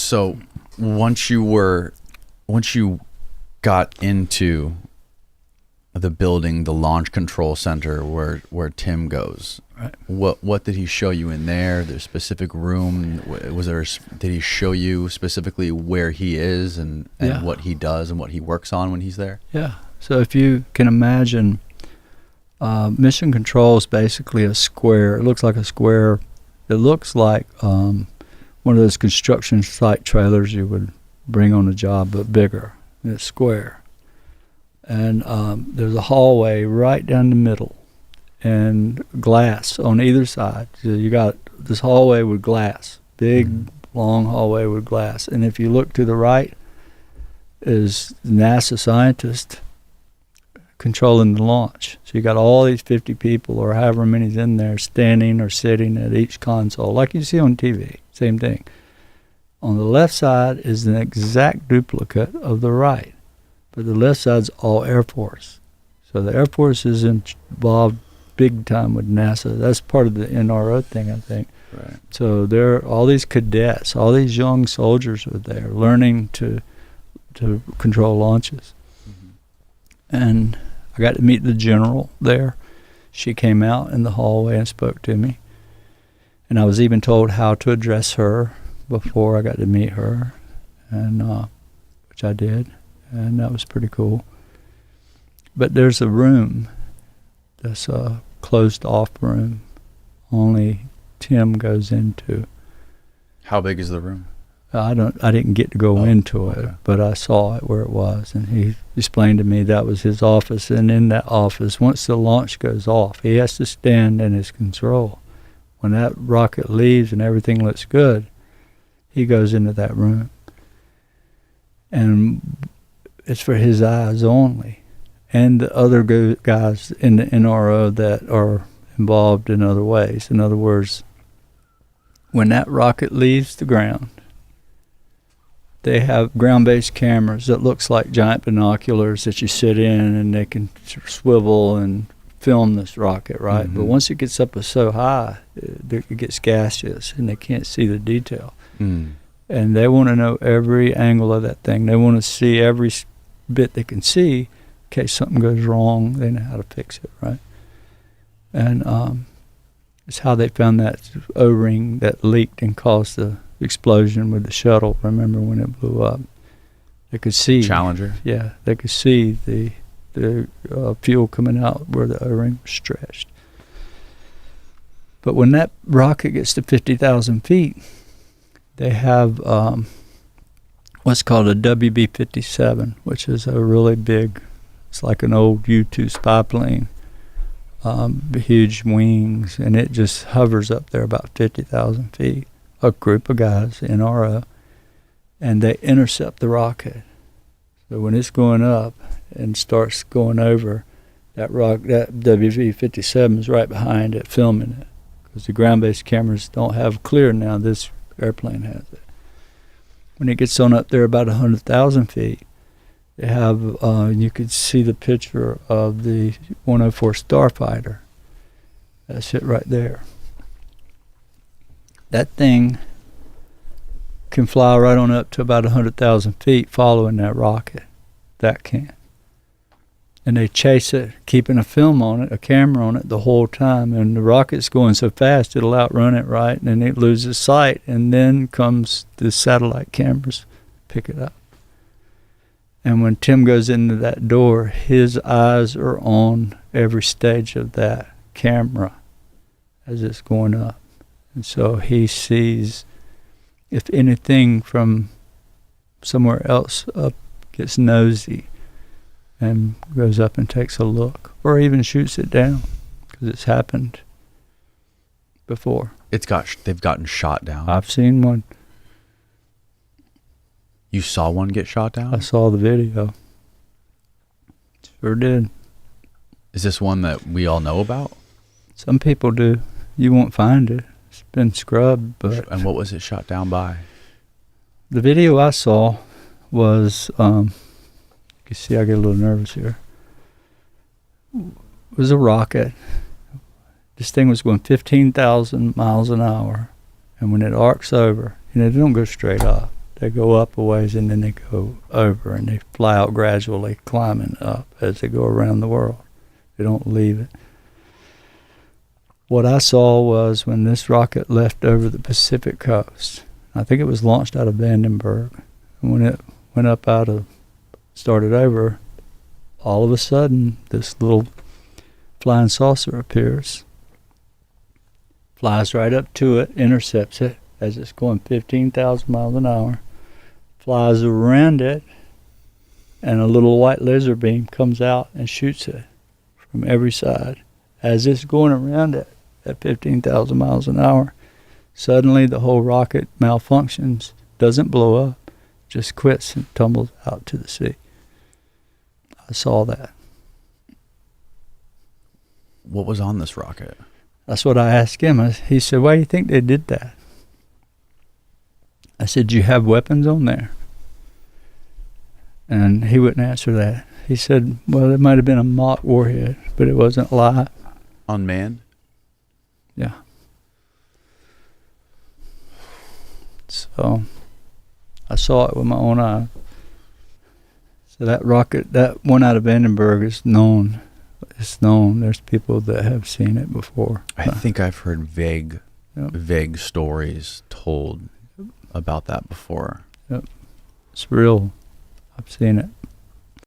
So once you got into the building, the launch control center where Tim goes, right. What did he show you in there? The specific room? Did he show you specifically where he is and what he does and what he works on when he's there? Yeah. So if you can imagine, mission control is basically a square. It looks like a square. It looks like one of those construction site trailers you would bring on a job, but bigger. And it's square. And there's a hallway right down the middle and glass on either side. So you got this hallway with glass, big, long hallway with glass. And if you look to the right is NASA scientist controlling the launch. So you got all these 50 people or however many's in there standing or sitting at each console, like you see on TV, same thing. On the left side is an exact duplicate of the right. But the left side's all Air Force. So the Air Force is involved big time with NASA. That's part of the NRO thing, I think. Right. So there are all these cadets, all these young soldiers are there learning to control launches. Mm-hmm. And I got to meet the general there. She came out in the hallway and spoke to me. And I was even told how to address her before I got to meet her, and which I did. And that was pretty cool. But there's a room that's a closed-off room only Tim goes into. How big is the room? I didn't get to go into it, but I saw it where it was, and he explained to me that was his office. And in that office, once the launch goes off, he has to stand in his control. When that rocket leaves and everything looks good, he goes into that room. And it's for his eyes only, and the other guys in the NRO that are involved in other ways. In other words, when that rocket leaves the ground, they have ground-based cameras that looks like giant binoculars that you sit in, and they can swivel and film this rocket, right? Mm-hmm. But once it gets up so high, it gets gaseous, and they can't see the detail. Mm. And they want to know every angle of that thing. They want to see every bit they can see in case something goes wrong. They know how to fix it, right? And it's how they found that O-ring that leaked and caused the explosion with the shuttle. Remember when it blew up? They could see Challenger. Yeah, they could see the fuel coming out where the O-ring was stretched. But when that rocket gets to 50,000 feet, they have what's called a WB-57, which is a really big, it's like an old U-2 spy plane, huge wings, and it just hovers up there about 50,000 feet. A group of guys, NRO, and they intercept the rocket. So when it's going up and starts going over, that WB-57 is right behind it, filming it, because the ground-based cameras don't have clear now. This airplane has it. When it gets on up there about 100,000 feet, they have, you could see the picture of the 104 Starfighter. That's it right there. That thing can fly right on up to about 100,000 feet following that rocket. That can. And they chase it, keeping a film on it, a camera on it the whole time. And the rocket's going so fast, it'll outrun it, right? And then it loses sight. And then comes the satellite cameras, pick it up. And when Tim goes into that door, his eyes are on every stage of that camera as it's going up. And so he sees if anything from somewhere else up gets nosy and goes up and takes a look, or even shoots it down, because it's happened before. They've gotten shot down. I've seen one. You saw one get shot down? I saw the video. Sure did. Is this one that we all know about? Some people do. You won't find it. It's been scrubbed, but... And what was it shot down by? The video I saw was, you can see I get a little nervous here. It was a rocket. This thing was going 15,000 miles an hour. And when it arcs over, they don't go straight up. They go up a ways and then they go over, and they fly out gradually, climbing up as they go around the world. They don't leave it. What I saw was when this rocket left over the Pacific coast, I think it was launched out of Vandenburg, and when it went up started over, all of a sudden this little flying saucer appears, flies right up to it, intercepts it as it's going 15,000 miles an hour, flies around it, and a little white laser beam comes out and shoots it from every side. As it's going around it at 15,000 miles an hour, suddenly the whole rocket malfunctions, doesn't blow up, just quits and tumbles out to the sea. I saw that. What was on this rocket? That's what I asked him. He said, "Why do you think they did that?" I said, "Do you have weapons on there?" And he wouldn't answer that. He said, "Well, it might have been a mock warhead, but it wasn't live." Unmanned? Yeah. So I saw it with my own eye. So that rocket, that one out of Vandenburg, is known. It's known. There's people that have seen it before. I think I've heard vague stories told about that before. It's real. I've seen it.